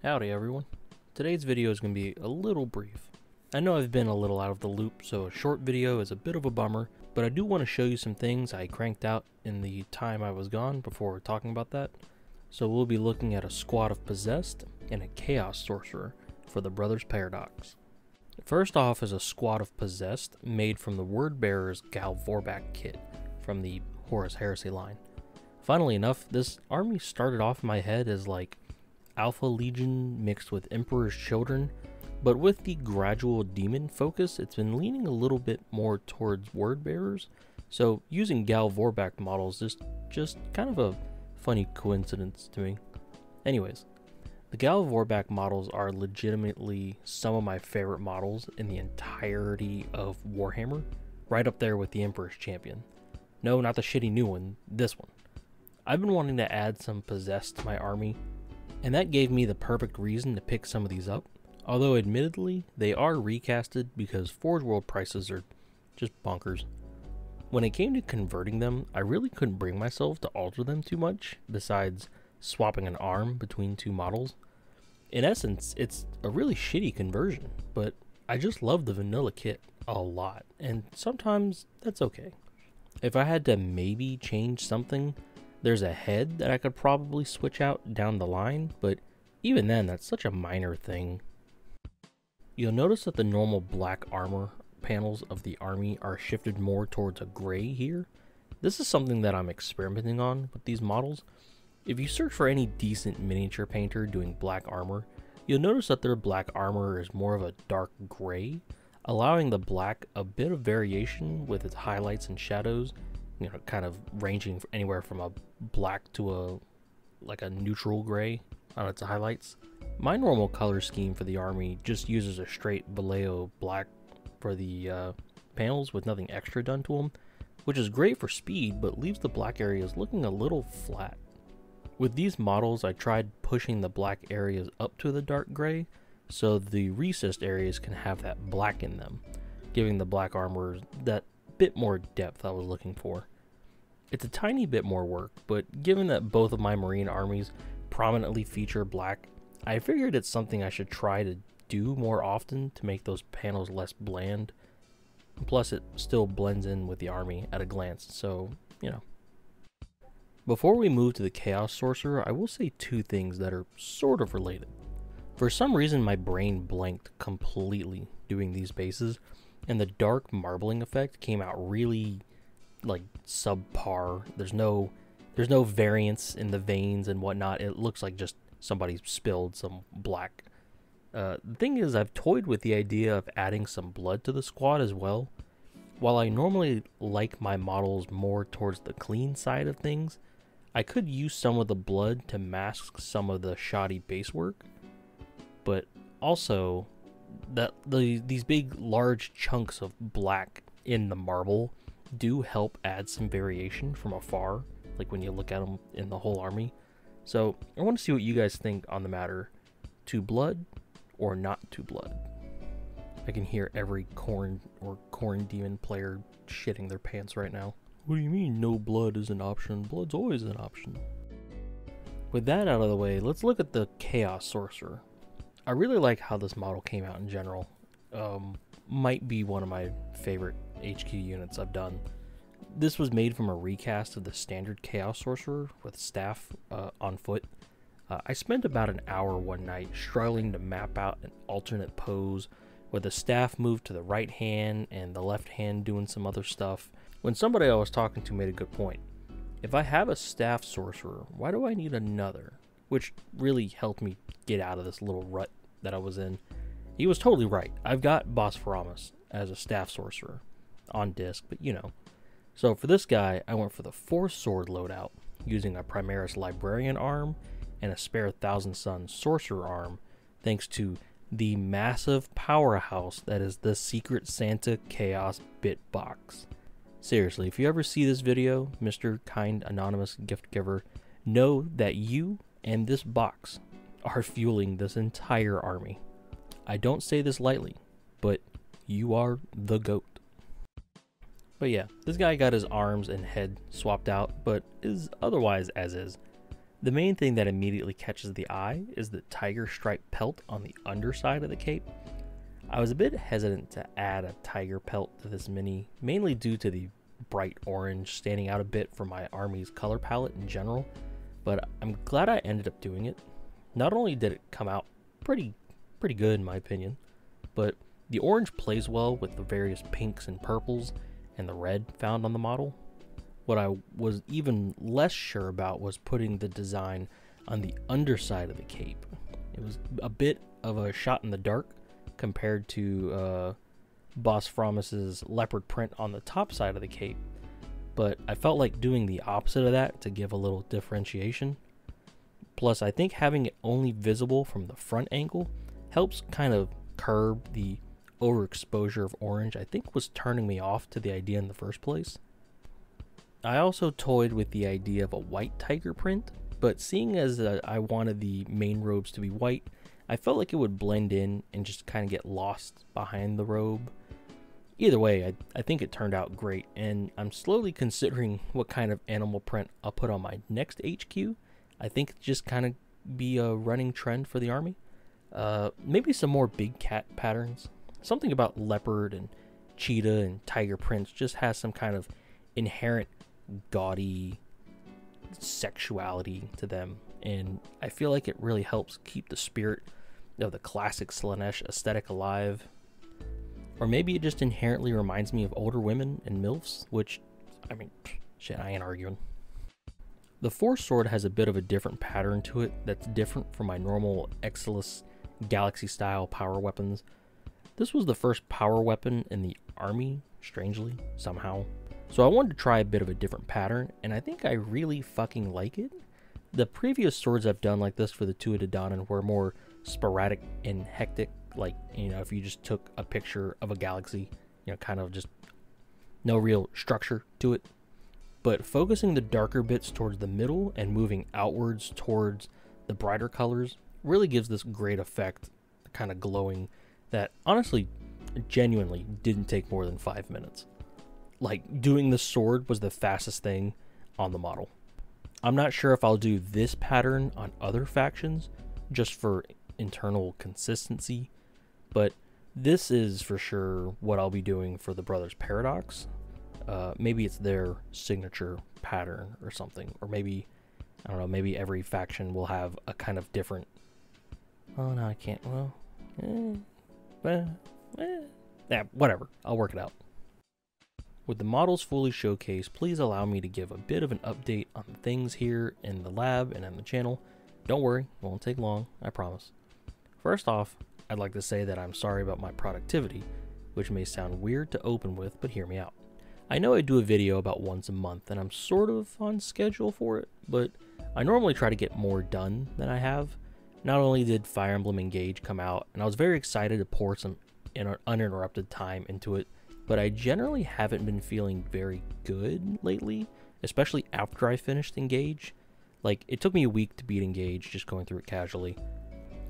Howdy everyone. Today's video is going to be a little brief. I know I've been a little out of the loop, so a short video is a bit of a bummer, but I do want to show you some things I cranked out in the time I was gone before talking about that. So we'll be looking at a squad of Possessed and a Chaos Sorcerer for the Brothers Paradox. First off is a squad of Possessed made from the Word Bearer's Gal Vorbak kit from the Horus Heresy line. Funnily enough, this army started off in my head as like Alpha Legion mixed with Emperor's Children, but with the gradual demon focus, it's been leaning a little bit more towards Word Bearers, so using Gal Vorbak models is just kind of a funny coincidence to me. Anyways, the Gal Vorbak models are legitimately some of my favorite models in the entirety of Warhammer, right up there with the Emperor's Champion. No, not the shitty new one, this one. I've been wanting to add some Possessed to my army, and that gave me the perfect reason to pick some of these up, although admittedly, they are recasted because Forge World prices are just bonkers. When it came to converting them, I really couldn't bring myself to alter them too much, besides swapping an arm between two models. In essence, it's a really shitty conversion, but I just love the vanilla kit a lot, and sometimes that's okay. If I had to maybe change something, there's a head that I could probably switch out down the line, but even then, that's such a minor thing. You'll notice that the normal black armor panels of the army are shifted more towards a gray here. This is something that I'm experimenting on with these models. If you search for any decent miniature painter doing black armor, you'll notice that their black armor is more of a dark gray, allowing the black a bit of variation with its highlights and shadows, you know, kind of ranging anywhere from a black to a neutral gray on its highlights. My normal color scheme for the army just uses a straight Vallejo black for the panels with nothing extra done to them, which is great for speed but leaves the black areas looking a little flat. With these models, I tried pushing the black areas up to the dark gray so the recessed areas can have that black in them, giving the black armor that bit more depth I was looking for. It's a tiny bit more work, but given that both of my marine armies prominently feature black, I figured it's something I should try to do more often to make those panels less bland. Plus it still blends in with the army at a glance, so, you know. Before we move to the Chaos Sorcerer, I will say two things that are sort of related. For some reason my brain blanked completely doing these bases, and the dark marbling effect came out really like subpar. There's no variance in the veins and whatnot. It looks like just somebody spilled some black. The thing is, I've toyed with the idea of adding some blood to the squad as well. While I normally like my models more towards the clean side of things, I could use some of the blood to mask some of the shoddy base work, but also that these big large chunks of black in the marble do help add some variation from afar, like when you look at them in the whole army. So I want to see what you guys think on the matter. To blood or not to blood? I can hear every corn demon player shitting their pants right now. What do you mean no blood is an option? Blood's always an option. With that out of the way, let's look at the Chaos Sorcerer. I really like how this model came out in general. Might be one of my favorite HQ units I've done. This was made from a recast of the standard Chaos Sorcerer with staff on foot. I spent about an hour one night struggling to map out an alternate pose where the staff moved to the right hand and the left hand doing some other stuff, when somebody I was talking to made a good point. If I have a staff sorcerer, why do I need another? Which really helped me get out of this little rut that I was in. He was totally right. I've got Bosphorus as a staff sorcerer on disc, but you know. So for this guy, I went for the 4-sword loadout, using a Primaris Librarian arm and a spare Thousand Sun Sorcerer arm, thanks to the massive powerhouse that is the Secret Santa Chaos Bit Box. Seriously, if you ever see this video, Mr. Kind Anonymous Gift Giver, know that you and this box are fueling this entire army. I don't say this lightly, but you are the GOAT. But yeah, this guy got his arms and head swapped out, but is otherwise as is. The main thing that immediately catches the eye is the tiger stripe pelt on the underside of the cape. I was a bit hesitant to add a tiger pelt to this mini, mainly due to the bright orange standing out a bit from my army's color palette in general, but I'm glad I ended up doing it. Not only did it come out pretty good in my opinion, but the orange plays well with the various pinks and purples and the red found on the model. What I was even less sure about was putting the design on the underside of the cape. It was a bit of a shot in the dark compared to Boss Fromus's leopard print on the top side of the cape, but I felt like doing the opposite of that to give a little differentiation. Plus, I think having it only visible from the front angle helps kind of curb the overexposure of orange I think was turning me off to the idea in the first place. I also toyed with the idea of a white tiger print, but seeing as I wanted the main robes to be white, I felt like it would blend in and just kind of get lost behind the robe. Either way, I think it turned out great, and I'm slowly considering what kind of animal print I'll put on my next HQ. I think it just kind of be a running trend for the army. Maybe some more big cat patterns. Something about leopard and cheetah and tiger prints just has some kind of inherent gaudy sexuality to them, and I feel like it really helps keep the spirit of the classic Slaanesh aesthetic alive. Or maybe it just inherently reminds me of older women and MILFs, which, I mean, shit, I ain't arguing. The Force Sword has a bit of a different pattern to it that's different from my normal Exilus Galaxy style power weapons. This was the first power weapon in the army, strangely, somehow. So I wanted to try a bit of a different pattern, and I think I really fucking like it. The previous swords I've done like this for the Tuatha Dé Danann were more sporadic and hectic, like, you know, if you just took a picture of a galaxy, you know, kind of just no real structure to it. But focusing the darker bits towards the middle and moving outwards towards the brighter colors really gives this great effect, kind of glowing, that honestly, genuinely didn't take more than 5 minutes. Like, doing the sword was the fastest thing on the model. I'm not sure if I'll do this pattern on other factions, just for internal consistency, but this is for sure what I'll be doing for the Brothers Paradox. Maybe it's their signature pattern or something, or maybe, I don't know, maybe every faction will have a kind of different, oh no, I can't, yeah, whatever, I'll work it out. With the models fully showcased, please allow me to give a bit of an update on things here in the lab and on the channel. Don't worry, it won't take long, I promise. First off, I'd like to say that I'm sorry about my productivity, which may sound weird to open with, but hear me out. I know I do a video about once a month, and I'm sort of on schedule for it, but I normally try to get more done than I have. Not only did Fire Emblem Engage come out, and I was very excited to pour some uninterrupted time into it, but I generally haven't been feeling very good lately, especially after I finished Engage. Like, it took me a week to beat Engage, just going through it casually,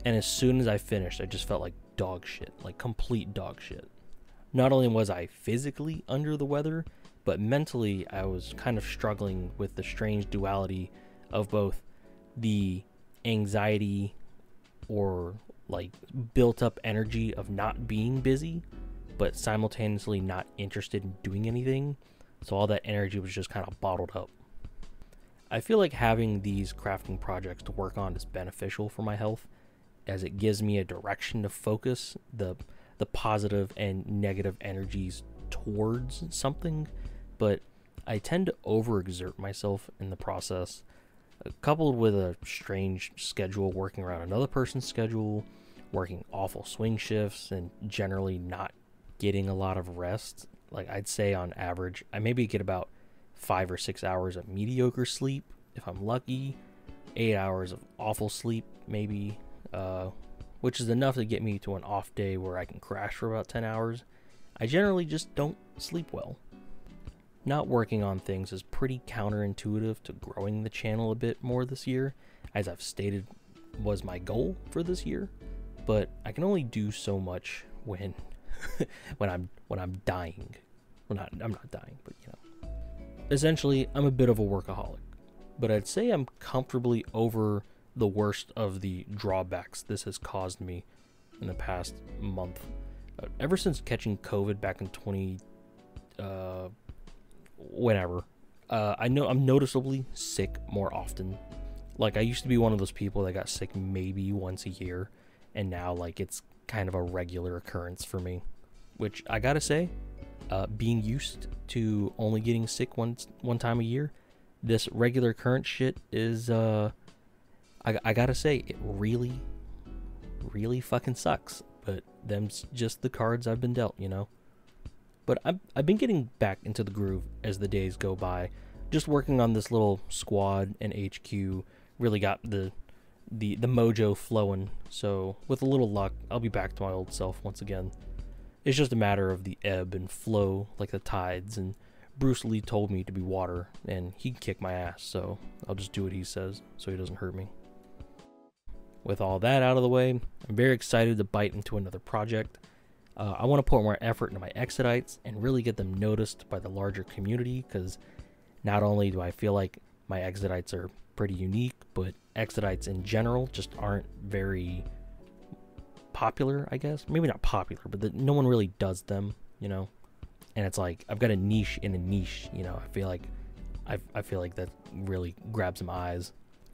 and as soon as I finished, I just felt like dog shit, like complete dog shit. Not only was I physically under the weather, but mentally I was kind of struggling with the strange duality of both the anxiety or like built up energy of not being busy, but simultaneously not interested in doing anything. So all that energy was just kind of bottled up. I feel like having these crafting projects to work on is beneficial for my health, as it gives me a direction to focus the positive and negative energies towards something, but I tend to overexert myself in the process, coupled with a strange schedule working around another person's schedule, working awful swing shifts, and generally not getting a lot of rest. Like, I'd say on average, I maybe get about 5 or 6 hours of mediocre sleep, if I'm lucky, 8 hours of awful sleep, maybe, which is enough to get me to an off day where I can crash for about 10 hours. I generally just don't sleep well. Not working on things is pretty counterintuitive to growing the channel a bit more this year, as I've stated was my goal for this year, but I can only do so much when when I'm dying. Well, I'm not dying, but you know. Essentially, I'm a bit of a workaholic. but I'd say I'm comfortably over the worst of the drawbacks this has caused me in the past month. Ever since catching COVID back in whenever, I know I'm noticeably sick more often. Like, I used to be one of those people that got sick maybe once a year, and now, like, it's kind of a regular occurrence for me. Which, I gotta say, being used to only getting sick one time a year, this regular occurrence shit is, I gotta say, it really, really fucking sucks. But them's just the cards I've been dealt, you know? But I've been getting back into the groove as the days go by. Just working on this little squad and HQ really got the mojo flowing. So with a little luck, I'll be back to my old self once again. It's just a matter of the ebb and flow like the tides, and Bruce Lee told me to be water, and he can kick my ass, so I'll just do what he says so he doesn't hurt me. With all that out of the way, I'm very excited to bite into another project. I want to put more effort into my Exodites and really get them noticed by the larger community, because not only do I feel like my Exodites are pretty unique, but Exodites in general just aren't very popular, I guess. Maybe not popular, but no one really does them, you know? And it's like, I've got a niche in a niche, you know? I feel like that really grabs some eyes.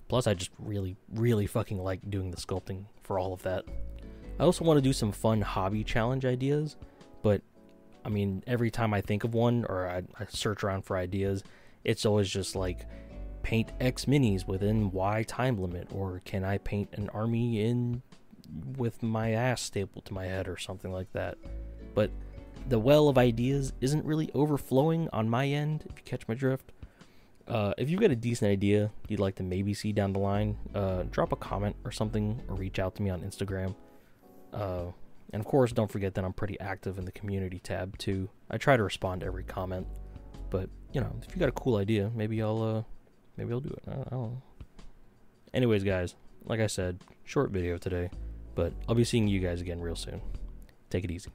Plus, I just really, really fucking like doing the sculpting for all of that. I also want to do some fun hobby challenge ideas, but, I mean, every time I think of one, or I search around for ideas, it's always just like, paint X minis within Y time limit, or can I paint an army in with my ass stapled to my head, or something like that. But the well of ideas isn't really overflowing on my end, if you catch my drift. If you've got a decent idea you'd like to maybe see down the line, drop a comment or something, or reach out to me on Instagram. And of course, don't forget that I'm pretty active in the community tab too. I try to respond to every comment, but you know, if you got a cool idea, maybe I'll do it. I don't know. Anyways, guys, like I said, short video today, but I'll be seeing you guys again real soon. Take it easy.